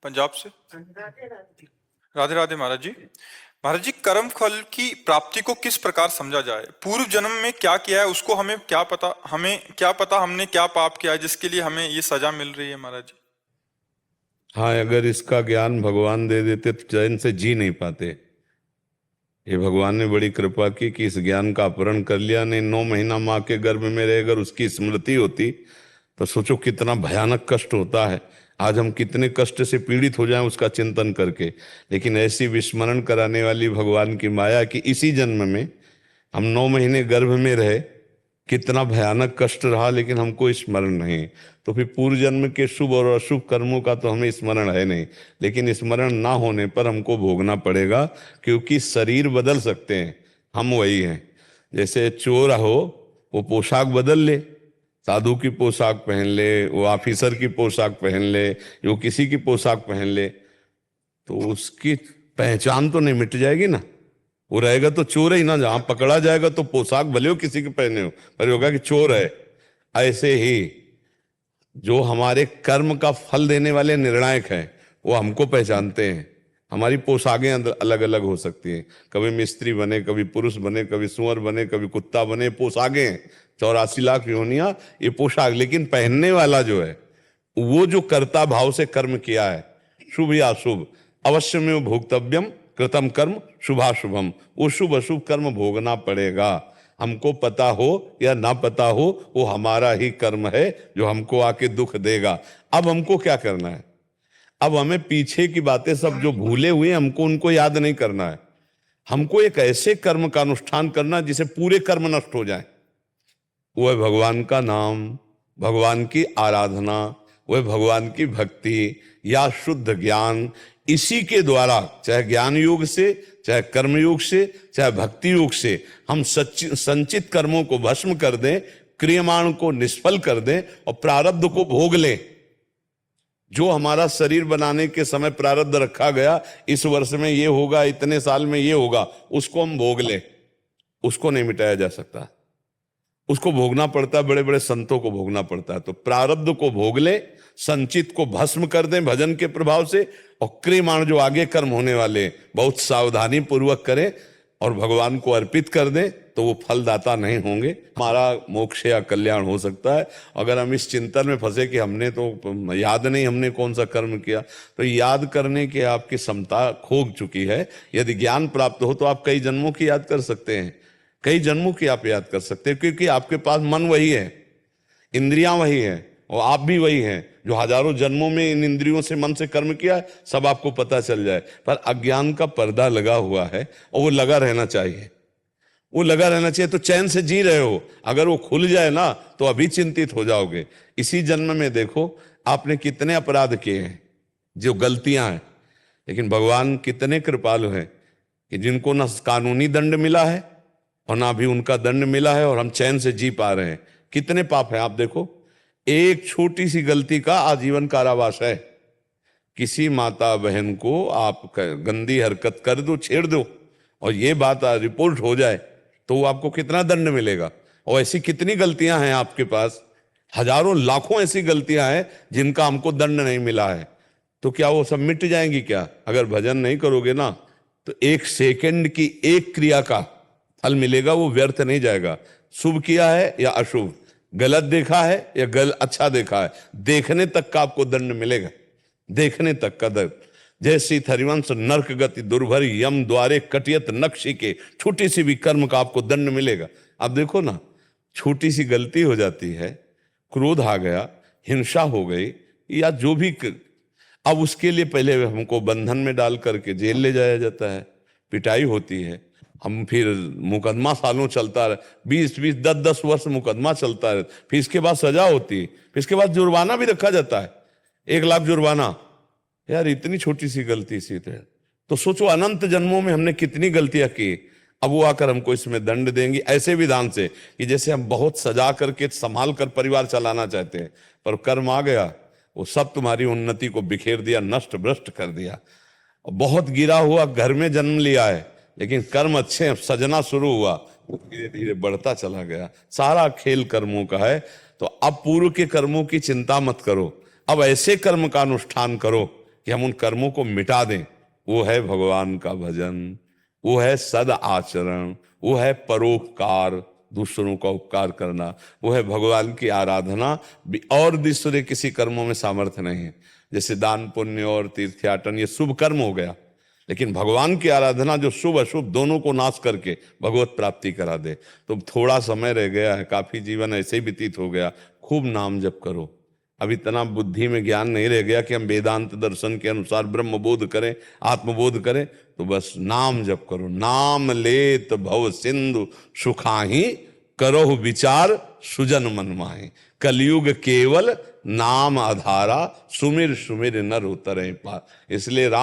पंजाब से। राधे राधे महाराज जी। महाराज जी, कर्म फल की प्राप्ति को किस प्रकार समझा जाए? पूर्व जन्म में क्या किया है उसको हमें क्या पता, हमने क्या पाप किया है जिसके लिए हमें ये सजा मिल रही है महाराज जी? हाँ, अगर इसका ज्ञान भगवान दे देते तो चैन से जी नहीं पाते। ये भगवान ने बड़ी कृपा की कि इस ज्ञान का अपहरण कर लिया। नहीं, 9 महीना माँ के गर्भ में रहे अगर उसकी स्मृति होती तो सोचो कितना भयानक कष्ट होता है। आज हम कितने कष्ट से पीड़ित हो जाएं उसका चिंतन करके। लेकिन ऐसी विस्मरण कराने वाली भगवान की माया कि इसी जन्म में हम 9 महीने गर्भ में रहे, कितना भयानक कष्ट रहा, लेकिन हमको स्मरण नहीं। तो फिर पूर्व जन्म के शुभ और अशुभ कर्मों का तो हमें स्मरण है नहीं, लेकिन स्मरण ना होने पर हमको भोगना पड़ेगा, क्योंकि शरीर बदल सकते हैं, हम वही हैं। जैसे चोर हो, वो पोशाक बदल ले, साधु की पोशाक पहन ले, वो ऑफिसर की पोशाक पहन ले, वो किसी की पोशाक पहन ले, तो उसकी पहचान तो नहीं मिट जाएगी ना। वो रहेगा तो चोर ही ना। जहां पकड़ा जाएगा तो पोशाक भले हो किसी के पहने हो, पर होगा कि चोर है। ऐसे ही जो हमारे कर्म का फल देने वाले निर्णायक हैं वो हमको पहचानते हैं। हमारी पोशाकें अलग अलग हो सकती हैं, कभी मिस्त्री बने, कभी पुरुष बने, कभी सुअर बने, कभी कुत्ता बने। पोशाकें 84 लाख योनियां, ये पोशाक। लेकिन पहनने वाला जो है वो जो कर्ता भाव से कर्म किया है, शुभ या अशुभ, अवश्य में भोक्तव्यम कृतम कर्म शुभाशुभम, वो शुभ अशुभ कर्म भोगना पड़ेगा। हमको पता हो या ना पता हो, वो हमारा ही कर्म है जो हमको आके दुख देगा। अब हमको क्या करना है? अब हमें पीछे की बातें सब जो भूले हुए हमको उनको याद नहीं करना है। हमको एक ऐसे कर्म का अनुष्ठान करना जिसे पूरे कर्म नष्ट हो जाए। वो है भगवान का नाम, भगवान की आराधना, वह भगवान की भक्ति या शुद्ध ज्ञान। इसी के द्वारा, चाहे ज्ञान योग से, चाहे कर्म योग से, चाहे भक्ति योग से, हम संचित कर्मों को भस्म कर दें, क्रियमाण को निष्फल कर दें और प्रारब्ध को भोग लें। जो हमारा शरीर बनाने के समय प्रारब्ध रखा गया, इस वर्ष में ये होगा, इतने साल में ये होगा, उसको हम भोग लें। उसको नहीं मिटाया जा सकता, उसको भोगना पड़ता है, बड़े बड़े संतों को भोगना पड़ता है। तो प्रारब्ध को भोग ले, संचित को भस्म कर दें भजन के प्रभाव से, और क्रियमाण जो आगे कर्म होने वाले बहुत सावधानी पूर्वक करें और भगवान को अर्पित कर दें, तो वो फलदाता नहीं होंगे। हमारा मोक्ष या कल्याण हो सकता है। अगर हम इस चिंतन में फंसे कि हमने तो याद नहीं हमने कौन सा कर्म किया, तो याद करने की आपकी क्षमता खो चुकी है। यदि ज्ञान प्राप्त हो तो आप कई जन्मों की याद कर सकते हैं, कई जन्मों की आप याद कर सकते हैं, क्योंकि आपके पास मन वही है, इंद्रियां वही है, और आप भी वही हैं जो हजारों जन्मों में इन इंद्रियों से, मन से कर्म किया है। सब आपको पता चल जाए, पर अज्ञान का पर्दा लगा हुआ है और वो लगा रहना चाहिए, वो लगा रहना चाहिए। तो चैन से जी रहे हो, अगर वो खुल जाए ना तो अभी चिंतित हो जाओगे। इसी जन्म में देखो आपने कितने अपराध किए हैं, जो गलतियां हैं, लेकिन भगवान कितने कृपालु हैं कि जिनको ना कानूनी दंड मिला है और ना भी उनका दंड मिला है, और हम चैन से जी पा रहे हैं। कितने पाप हैं आप देखो, एक छोटी सी गलती का आजीवन कारावास है। किसी माता बहन को आप गंदी हरकत कर दो, छेड़ दो, और ये बात रिपोर्ट हो जाए, तो वो आपको कितना दंड मिलेगा। और ऐसी कितनी गलतियां हैं आपके पास, हजारों लाखों ऐसी गलतियां हैं जिनका हमको दंड नहीं मिला है। तो क्या वो सब मिट जाएंगी क्या? अगर भजन नहीं करोगे ना, तो 1 सेकंड की एक क्रिया का फल मिलेगा, वो व्यर्थ नहीं जाएगा। शुभ किया है या अशुभ, गलत देखा है या अच्छा देखा है, देखने तक का आपको दंड मिलेगा, देखने तक का दंड। जैसी हरिवंश नरक गति दुर्भर यम द्वारे कटियत नक्शी के, छोटी सी भी कर्म का आपको दंड मिलेगा। आप देखो ना, छोटी सी गलती हो जाती है, क्रोध आ गया, हिंसा हो गई, या जो भी अब उसके लिए पहले हमको बंधन में डाल करके जेल ले जाया जाता है, पिटाई होती है, हम फिर मुकदमा सालों चलता है, 20-20, 10-10 वर्ष मुकदमा चलता है, फिर इसके बाद सजा होती है, फिर इसके बाद जुर्माना भी रखा जाता है, 1 लाख जुर्माना। यार इतनी छोटी सी गलती सी तो सोचो अनंत जन्मों में हमने कितनी गलतियां की। अब वो आकर हमको इसमें दंड देंगी ऐसे विधान से कि जैसे हम बहुत सजा करके संभाल कर परिवार चलाना चाहते हैं, पर कर्म आ गया, वो सब तुम्हारी उन्नति को बिखेर दिया, नष्ट भ्रष्ट कर दिया। बहुत गिरा हुआ घर में जन्म लिया है, लेकिन कर्म अच्छे हैं, सजना शुरू हुआ, वो धीरे धीरे बढ़ता चला गया। सारा खेल कर्मों का है। तो अब पूर्व के कर्मों की चिंता मत करो, अब ऐसे कर्म का अनुष्ठान करो कि हम उन कर्मों को मिटा दें, वो है भगवान का भजन, वो है सद आचरण, वो है परोपकार, दूसरों का उपकार करना, वो है भगवान की आराधना। और दूसरे किसी कर्मों में सामर्थ्य नहीं है। जैसे दान पुण्य और तीर्थयाटन ये शुभ कर्म हो गया, लेकिन भगवान की आराधना जो शुभ अशुभ दोनों को नाश करके भगवत प्राप्ति करा दे। तो थोड़ा समय रह गया है, काफी जीवन ऐसे ही व्यतीत हो गया, खूब नाम जप करो। अब इतना बुद्धि में ज्ञान नहीं रह गया कि हम वेदांत दर्शन के अनुसार ब्रह्म बोध करें, आत्मबोध करें, तो बस नाम जप करो। नाम लेत भव सिंधु सुखाही, करो विचार सुजन मन माहि। कलयुग केवल नाम आधारा, सुमिर सुमिर नर उतरे पार। इसलिए राम